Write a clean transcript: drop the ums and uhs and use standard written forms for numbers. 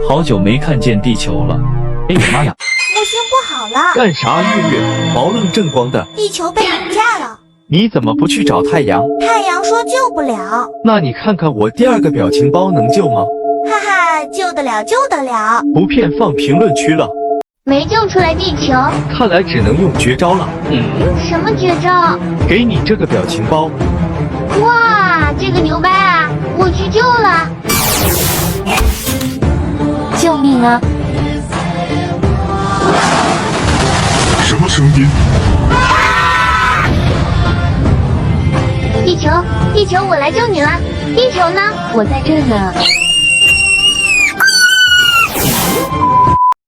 好久没看见地球了。哎呀妈呀！木星不好了，干啥？月月毛愣正光的，地球被绑架了。你怎么不去找太阳？太阳说救不了，那你看看我第二个表情包能救吗？哈哈，救得了，救得了。不骗放评论区了，没救出来地球，看来只能用绝招了。什么绝招？给你这个表情包，哇，这个牛掰啊！我去救了！救命啊！什么声音？地球，地球，我来救你了。地球呢？我在这呢。